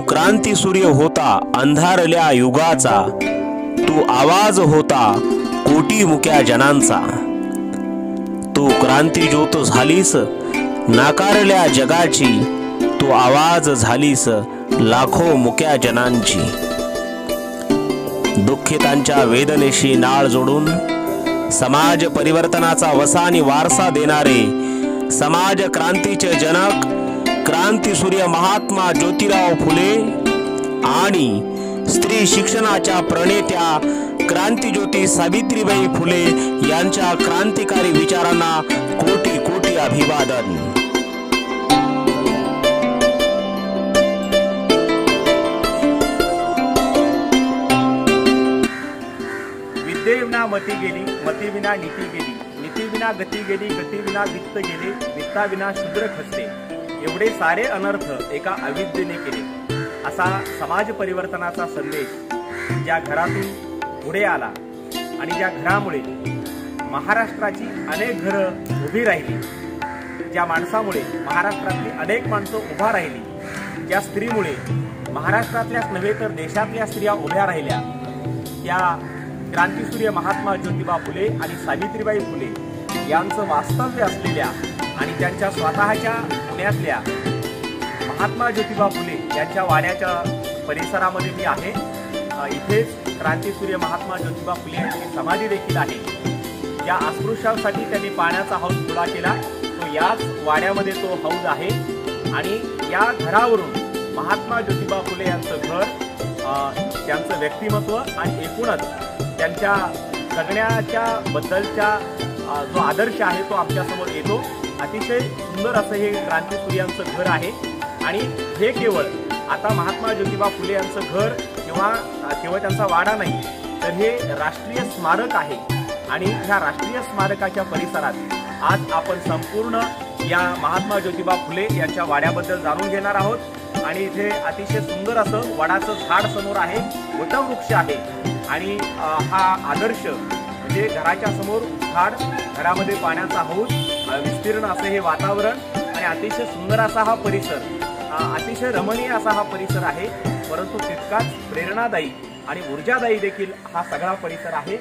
क्रांती सूर्य होता अंधारल्या युगाचा, तू आवाज होता कोटी मुक्या जनांचा। तू क्रांती ज्योत झालीस नाकारल्या जगाची, तू आवाज झालीस लाखो मुक्या जनांची। दुःखितांच्या वेदनेशी नाळ जोडून समाज परिवर्तनाचा वसा आणि वारसा देणारे समाज क्रांतीचे जनक क्रांती सूर्य महात्मा ज्योतिराव फुले आणि स्त्री शिक्षणाच्या प्रणेत्या क्रांतीज्योती सावित्रीबाई फुले यांच्या क्रांतिकारी विचारांना कोटी कोटी अभिवादन। विद्येविना मती गेली, मतीविना नीती गेली, नीतीविना गती गेली, गतीविना वित्त गेले, वित्ताविना शूद्र खचले। एवढे सारे अनर्थ एका अविद्येने केले। असा समाज परिवर्तनाचा संदेश ज्या घरातून पुढे आला आणि ज्या घरामुळे महाराष्ट्राची अनेक घरं उभी राहिली, ज्या माणसामुळे महाराष्ट्रातली अनेक माणसं उभा राहिली, ज्या स्त्रीमुळे महाराष्ट्रातल्याच नव्हे तर देशातल्या स्त्रिया उभ्या राहिल्या, त्या क्रांतीसूर्य महात्मा ज्योतिबा फुले आणि सावित्रीबाई फुले यांचं वास्तव्य असलेल्या आणि त्यांच्या स्वतःच्या पुण्यातल्या महात्मा ज्योतिबा फुले यांच्या वाड्याच्या परिसरामध्ये मी आहे। इथेच क्रांतीसूर्य महात्मा ज्योतिबा फुले यांची समाधी देखील आहे। या अस्पृश्यांसाठी त्यांनी पाण्याचा हौद खुला केला, तो याच वाड्यामध्ये तो हौद आहे। आणि या घरावरून महात्मा ज्योतिबा फुले यांचं घर, त्यांचं व्यक्तिमत्व आणि एकूणच त्यांच्या जगण्याच्या बद्दलचा जो आदर्श आहे तो आमच्या समोर येतो। अतिशय सुंदर असं हे क्रांतीसूर्यांचं घर आहे आणि हे केवळ आता महात्मा ज्योतिबा फुले यांचं घर किंवा केवळ त्यांचा वाडा नाही, तर हे राष्ट्रीय स्मारक आहे। आणि ह्या राष्ट्रीय स्मारकाच्या परिसरात आज आपण संपूर्ण या महात्मा ज्योतिबा फुले यांच्या वाड्याबद्दल जाणून घेणार आहोत। आणि इथे अतिशय सुंदर असं वडाचं झाड समोर आहे, वटवृक्ष आहे आणि हा आदर्श म्हणजे घराच्या समोर झाड, घरामध्ये पाण्याचा हौद, विस्तीर्ण असं हे वातावरण आणि अतिशय सुंदर असा हा परिसर, अतिशय रमणीय असा हा परिसर आहे। परंतु तितकाच प्रेरणादायी आणि ऊर्जादायी देखील हा सगळा परिसर आहे।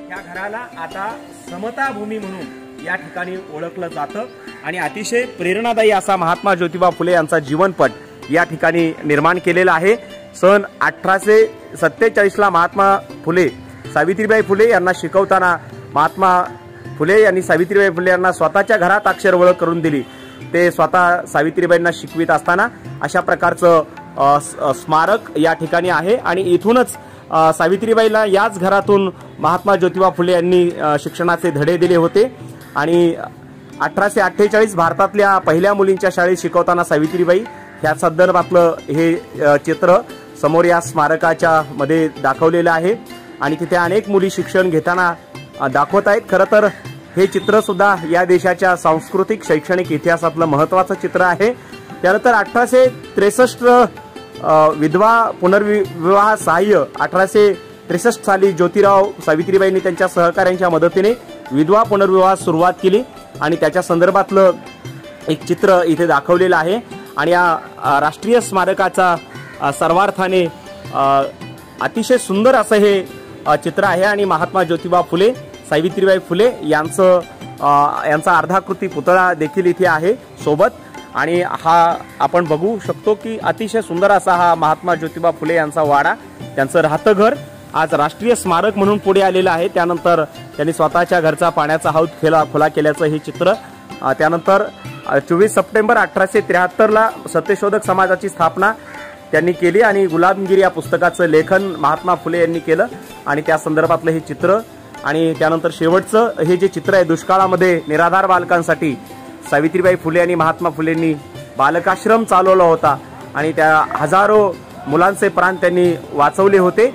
या घराला आता समता भूमी म्हणून या ठिकाणी ओळखलं जातं आणि अतिशय प्रेरणादायी असा महात्मा ज्योतिबा फुले यांचा जीवनपट या ठिकाणी निर्माण केलेला आहे। सन 1847 ला महात्मा फुले सावित्रीबाई फुले यांना शिकवताना महात्मा फुले यांनी सावित्रीबाई फुले यांना स्वतःच्या घरात अक्षर ओळख करून दिली। ते स्वतः सावित्रीबाईंना शिकवित असताना अशा प्रकारचं स्मारक या ठिकाणी आहे आणि इथूनच सावित्रीबाईला याच घरातून महात्मा ज्योतिबा फुले यांनी शिक्षणाचे धडे दिले होते। आणि 1848 भारतातल्या पहिल्या मुलींच्या शाळेत शिकवताना सावित्रीबाई ह्या संदर्भातलं हे चित्र समोर या स्मारकाच्या मध्ये दाखवलेलं आहे आणि तिथे अनेक मुली शिक्षण घेताना दाखवत आहेत। खरं तर हे चित्र सुद्धा या देशाच्या सांस्कृतिक शैक्षणिक इतिहासातलं महत्त्वाचं चित्र आहे। त्यानंतर 1863 विधवा पुनर्विवाह सहाय्य 1863 साली ज्योतिराव सावित्रीबाईंनी त्यांच्या सहकाऱ्यांच्या मदतीने विधवा पुनर्विवाह सुरुवात केली आणि त्याच्या संदर्भातलं एक चित्र इथे दाखवलेलं आहे। आणि या राष्ट्रीय स्मारकाचा सर्वार्थाने अतिशय सुंदर असं हे चित्र आहे आणि महात्मा ज्योतिबा फुले सावित्रीबाई फुले यांचा अर्धाकृती पुतळा देखील इथे आहे सोबत। आणि हा आपण बघू शकतो की अतिशय सुंदर असा हा महात्मा ज्योतिबा फुले यांचा वाडा, त्यांचं राहतं घर आज राष्ट्रीय स्मारक म्हणून पुढे आलेलं आहे। त्यानंतर त्यांनी स्वतःच्या घरचा पाण्याचा हौद खुला केल्याचं हे चित्र। त्यानंतर 24 सप्टेंबर 1873 ला सत्यशोधक समाजाची स्थापना त्यांनी केली आणि गुलामगिरी या पुस्तकाचं लेखन महात्मा फुले यांनी केलं आणि त्या संदर्भातलं हे चित्र। आणि त्यानंतर शेवटचं हे जे चित्र आहे, दुष्काळामध्ये निराधार बालकांसाठी सावित्रीबाई फुले आणि महात्मा फुलेंनी बालकाश्रम चालवला होता आणि त्या हजारो मुलांचे प्राण त्यांनी वाचवले होते,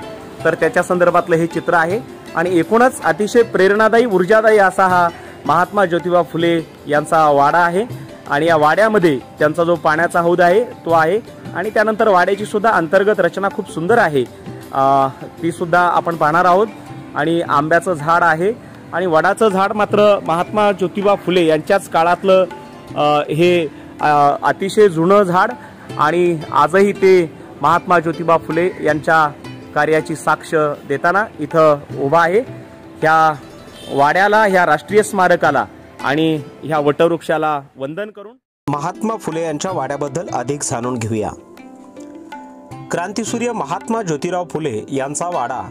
तर त्याच्या संदर्भातलं हे चित्र आहे। आणि एकूणच अतिशय प्रेरणादायी ऊर्जादायी असा हा महात्मा ज्योतिबा फुले यांचा वाडा आहे आणि या वाड्यामध्ये त्यांचा जो पाण्याचा हौद आहे तो आहे आणि त्यानंतर वाड्याची सुद्धा अंतर्गत रचना खूप सुंदर आहे, ती सुद्धा आपण पाहणार आहोत। आणि आंब्याचं झाड आहे आणि वडाचं झाड मात्र महात्मा ज्योतिबा फुले यांच्याच काळातलं हे अतिशय जुनं झाड आणि आजही ते महात्मा ज्योतिबा फुले यांच्या कार्याची साक्ष देताना इथं उभा आहे। ह्या वाड्याला, ह्या राष्ट्रीय स्मारकाला आणि ह्या वटवृक्षाला वंदन करून महात्मा फुले यांच्या वाड्याबद्दल अधिक जाणून घेऊया। क्रांतीसूर्य महात्मा ज्योतिराव फुले यांचा वाडा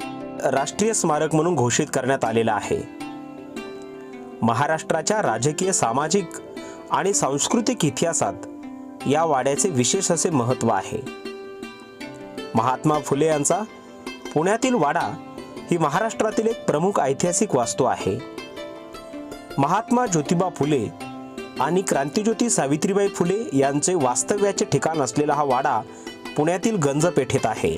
राष्ट्रीय स्मारक म्हणून घोषित करण्यात आलेला आहे। महाराष्ट्राच्या राजकीय, सामाजिक आणि सांस्कृतिक इतिहासात या वाड्याचे विशेष असे महत्त्व आहे। महात्मा फुले यांचा पुण्यातील वाडा ही महाराष्ट्रातील एक प्रमुख ऐतिहासिक वास्तू आहे। महात्मा ज्योतिबा फुले आणि क्रांतिज्योती सावित्रीबाई फुले यांचे वास्तव्याचे ठिकाण असलेला हा वाडा पुण्यातील गंज पेठेत आहे।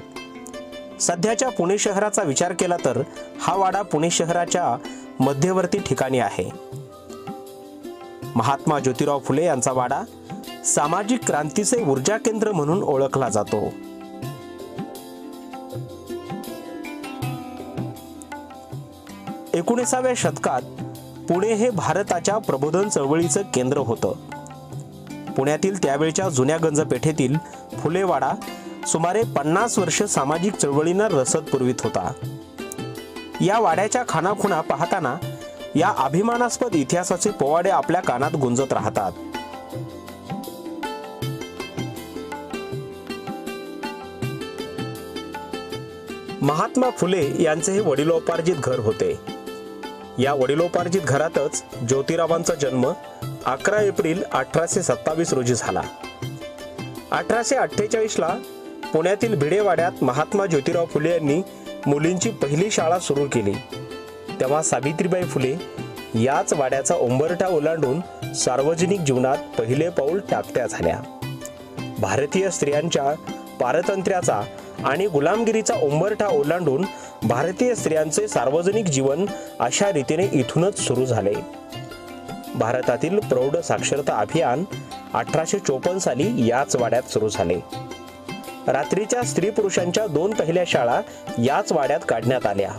सध्याच्या पुणे शहराचा विचार केला तर हा वाडा पुणे शहराच्या मध्यवर्ती ठिकाणी आहे। महात्मा ज्योतिराव फुले यांचा वाडा सामाजिक क्रांतीचे ऊर्जा केंद्र म्हणून ओळखला जातो। एकोणिसाव्या शतकात पुणे हे भारताच्या प्रबोधन चळवळीचं केंद्र होतं। पुण्यातील त्यावेळच्या जुन्या गंज पेठेतील फुलेवाडा सुमारे 50 वर्ष सामाजिक चळवळींना रसद पुरवित होता। या वाड्याच्या खानाखुणा पाहताना या अभिमानास्पद इतिहासाचे पोवाडे आपल्या कानात गुंजत राहतात। महात्मा फुले यांचे हे वडिलोपार्जित घर होते। या वडिलोपार्जित घरातच ज्योतिरावांचा जन्म 11 एप्रिल 1827 रोजी झाला। 1848 ला पुण्यातील भिडेवाड्यात महात्मा ज्योतिराव फुले यांनी मुलींची पहिली शाळा सुरू केली। तेव्हा सावित्रीबाई फुले याच वाड्याचा उंबरठा ओलांडून सार्वजनिक जीवनात पहिले पाऊल टाकत्या झाल्या। भारतीय स्त्रियांच्या पारतंत्र्याचा आणि गुलामगिरीचा उंबरठा ओलांडून भारतीय स्त्रियांचे सार्वजनिक जीवन अशा रीतीने इथूनच सुरू झाले। भारतातील प्रौढ साक्षरता अभियान 1854 साली याच वाड्यात सुरू झाले। रात्रीच्या स्त्री पुरुषांच्या 2 पहिल्या शाळा याच वाड्यात काढण्यात आल्या।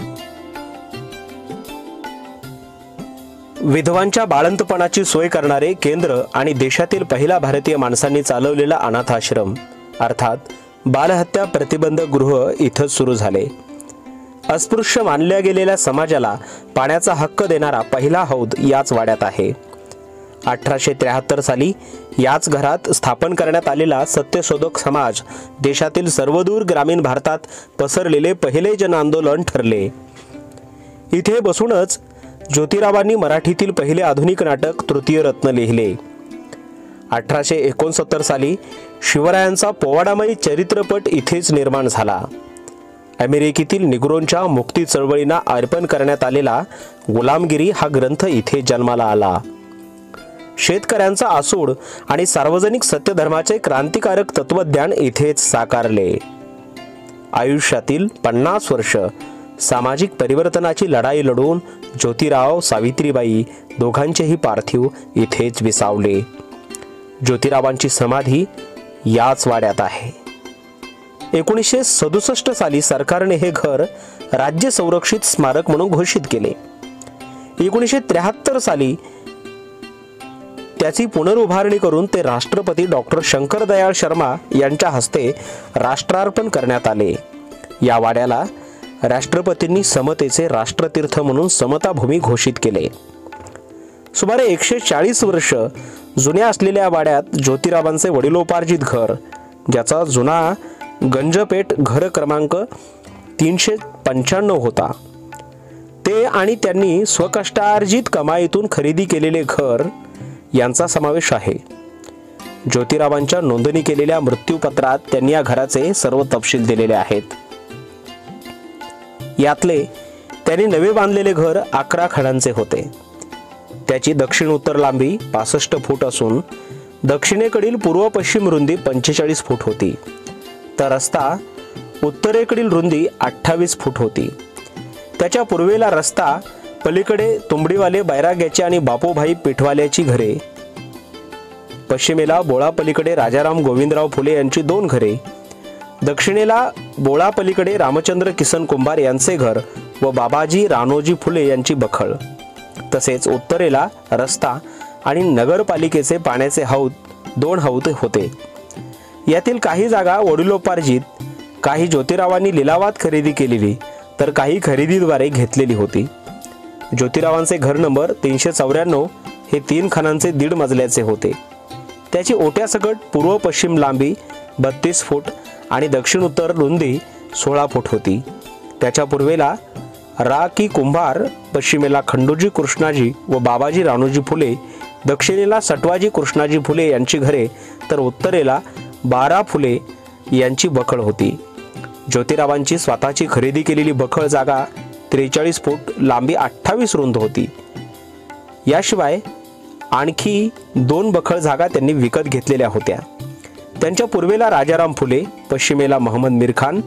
विधवांच्या बाळंतपणाची सोय करणारे केंद्र आणि देशातील पहिला भारतीय माणसांनी चालवलेला अनाथ आश्रम अर्थात बालहत्या प्रतिबंधक गृह इथंच सुरू झाले। अस्पृश्य मानल्या गेलेल्या समाजाला पाण्याचा हक्क देणारा पहिला हौद याच वाड्यात आहे। 1873 साली याच घरात स्थापन करण्यात आलेला सत्यशोधक समाज देशातील सर्वदूर ग्रामीण भारतात पसरलेले पहिले जन आंदोलन ठरले। इथे बसूनच ज्योतिरावांनी मराठीतील पहिले आधुनिक नाटक तृतीय रत्न लिहिले। 1869 साली शिवरायांचा पोवाडामयी चरित्रपट इथेच निर्माण झाला। अमेरिकेतील निग्रोंच्या मुक्ती चळवळींना अर्पण करण्यात आलेला गुलामगिरी हा ग्रंथ इथे जन्माला आला। शेतकऱ्यांचा आसूड आणि सार्वजनिक सत्यधर्माचे क्रांतिकारक तत्वज्ञान इथेच साकारले। आयुष्यातील 50 वर्ष सामाजिक परिवर्तनाची लढाई लढून ज्योतिराव सावित्रीबाई दोघांचेही पार्थिव इथेच विसावले। ज्योतिरावांची समाधी याच वाड्यात आहे। 1967 साली सरकारने हे घर राज्य संरक्षित स्मारक म्हणून घोषित केले। 1973 साली त्याची पुनरुभारणी करून ते राष्ट्रपती डॉक्टर शंकरदयाळ शर्मा यांच्या हस्ते राष्ट्रार्पण करण्यात आले। या वाड्याला राष्ट्रपतींनी समतेचे राष्ट्रतीर्थ म्हणून समता भूमी घोषित केले। सुमारे 140 वर्ष जुन्या असलेल्या वाड्यात ज्योतिरावांचे वडिलोपार्जित घर, ज्याचा जुना गंजपेठ घर क्रमांक 395 होता, ते आणि त्यांनी स्वकष्टार्जित कमाईतून खरेदी केलेले घर यांचा समावेश आहे। ज्योतिरावांच्या नोंदणी केलेल्या मृत्यूपत्रात त्यांनी या घराचे सर्व तपशील दिलेले आहेत। यातले त्यांनी नवे बांधलेले घर 11 खणांचे होते। त्याची दक्षिण उत्तर लांबी 65 फूट असून दक्षिणेकडील पूर्व पश्चिम रुंदी 45 फूट होती, तर रस्ता उत्तरेकडील रुंदी 28 फूट होती। त्याच्या पूर्वेला रस्ता, पलीकडे तुंबडीवाले बैराग्याची आणि बापूभाई पिठवाल्याची घरे, पश्चिमेला बोळा पलीकडे राजाराम गोविंदराव फुले यांची 2 घरे, दक्षिणेला बोळा पलीकडे रामचंद्र किसन कुंभार यांचे घर व बाबाजी रानोजी फुले यांची बखळ, तसेच उत्तरेला रस्ता आणि नगरपालिकेचे पाण्याचे हौद 2 हौद होते। यातील काही जागा वडिलोपार्जित, काही ज्योतिरावांनी लिलावात खरेदी केलेली, तर काही खरेदीद्वारे घेतलेली होती. ज्योतिरावांचे घर नंबर 394 हे 3 खानांचे 1.5 मजल्याचे होते. त्याची ओट्यासकट पूर्व पश्चिम लांबी 32 फूट आणि दक्षिण उत्तर रुंदी 16 फूट होती. त्याच्या पूर्वेला रा की कुंभार, पश्चिमेला खंडोजी कृष्णाजी व बाबाजी राणोजी फुले, दक्षिणेला सटवाजी कृष्णाजी फुले यांची घरे, तर उत्तरेला 12 फुले यांची बखळ होती. ज्योतिरावांची स्वतःची खरेदी केलेली बखळ जागा 43 फूट, लांबी 28 रुंद होती. याशिवाय आणखी 2 बखळ जागा त्यांनी विकत घेतलेल्या होत्या. त्यांच्या पूर्वेला राजाराम फुले, पश्चिमेला महम्मद मीर खान,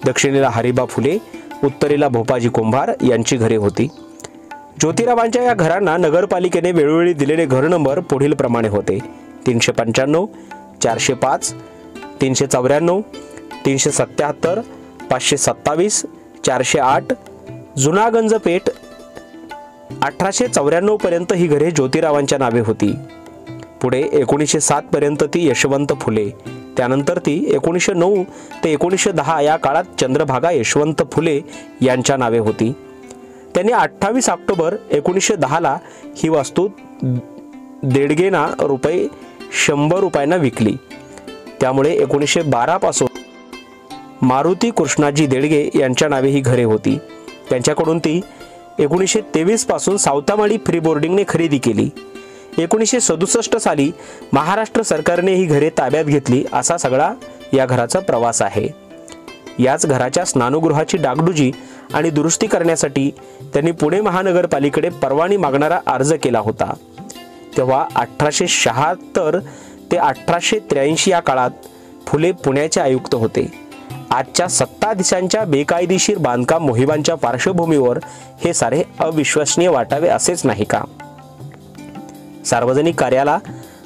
दक्षिणेला हरिबा फुले, उत्तरेला भोपाजी कुंभार यांची घरे होती. ज्योतिरावांच्या या घरांना नगरपालिकेने वेळोवेळी दिलेले घर नंबर पुढील प्रमाणे होते: 395, 405, 394, 377, 527, 408. जुनागंज पेठ. 1894 पर्यंत ही घरे ज्योतिरावांच्या नावे होती. पुढे 1907 पर्यंत ती यशवंत फुले, त्यानंतर ती 1909 ते 1910 या काळात चंद्रभागा यशवंत फुले यांच्या नावे होती. त्यांनी 28 ऑक्टोबर 1910 ही वास्तू देडगेना ₹100 विकली. त्यामुळे 1912 पासून मारुती कृष्णाजी देडगे यांच्या नावे ही घरे होती. त्यांच्याकडून ती 1923 पासून सावतामाळी फ्री बोर्डिंगने खरेदी केली. 1967 साली महाराष्ट्र सरकारने ही घरे ताब्यात घेतली. असा सगळा या घराचा प्रवास आहे. याच घराच्या स्नानगृहाची डागडुजी आणि दुरुस्ती करण्यासाठी त्यांनी पुणे महानगरपालिकेकडे परवानगी मागणारा अर्ज केला होता. तेव्हा 1876 ते 1883 या काळात फुले पुण्याचे आयुक्त होते. आजच्या सत्ताधीशांच्या बेकायदेशीर बांधकाम मोहिमांच्या पार्श्वभूमीवर हे सारे अविश्वसनीय वाटावे असेच नाही का? सार्वजनिक कार्याला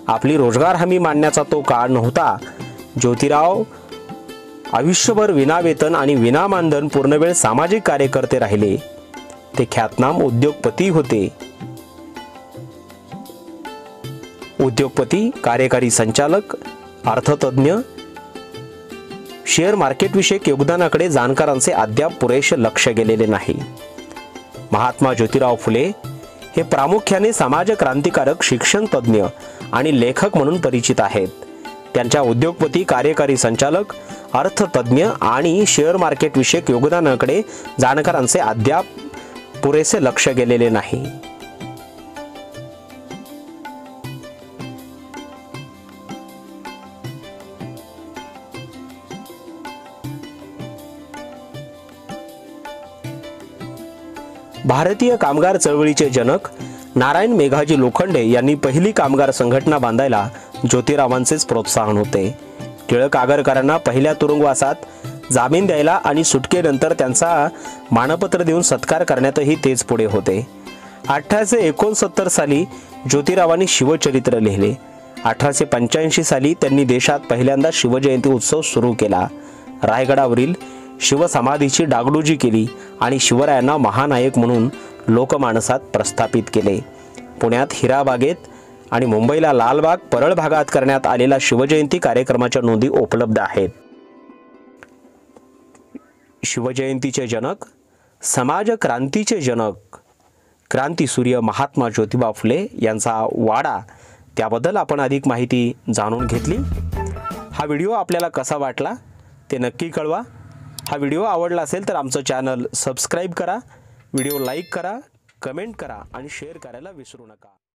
आपली रोजगार हमी मानण्याचा तो काळ नव्हता. ज्योतिराव आयुष्यभर विनावेतन आणि विनामानधन पूर्णवेळ सामाजिक कार्यकर्ते राहिले. ते ख्यातनाम उद्योगपती होते. उद्योगपती, कार्यकारी संचालक, अर्थतज्ञ. शेअर मार्केट विषयक योगदानाकडे जाणकारांचे अद्याप पुरेसे लक्ष गेलेले नाही. महात्मा ज्योतिराव फुले हे प्रामुख्याने समाज क्रांतिकारक, शिक्षण तज्ञ आणि लेखक म्हणून परिचित आहेत. त्यांच्या उद्योगपती, कार्यकारी संचालक, अर्थतज्ञ आणि शेअर मार्केट विषयक योगदानाकडे जाणकारांचे अद्याप पुरेसे लक्ष गेलेले नाही. भारतीय कामगार चळवळीचे जनक नारायण मेघाजी लोखंडे यांनी पहिली कामगार संघटना बांधायला ज्योतिरावांचेच प्रोत्साहन होते. टिळक आगरकरांना पहिल्या तुरुंगवासात जामीन द्यायला आणि सुटकेनंतर त्यांचा मानपत्र देऊन सत्कार करण्यातही तेच पुढे होते. 1869 साली ज्योतिरावांनी शिवचरित्र लिहिले. 1885 साली त्यांनी देशात पहिल्यांदा शिवजयंती उत्सव सुरू केला. रायगडावरील शिवसमाधीची डागडुजी केली आणि शिवरायांना महानायक म्हणून लोकमानसात प्रस्थापित केले. पुण्यात हिराबागेत आणि मुंबईला लालबाग, परळ भागात करण्यात आलेल्या शिवजयंती कार्यक्रमाच्या नोंदी उपलब्ध आहेत. शिवजयंतीचे जनक, समाज क्रांतीचे जनक, क्रांतीसूर्य महात्मा ज्योतिबा फुले यांचा वाडा, त्याबद्दल आपण अधिक माहिती जाणून घेतली. हा व्हिडिओ आपल्याला कसा वाटला ते नक्की कळवा. हा व्हिडिओ आवडला असेल तर आमचं चॅनल सबस्क्राईब करा, व्हिडिओ लाईक करा, कमेंट करा आणि शेअर करायला विसरू नका.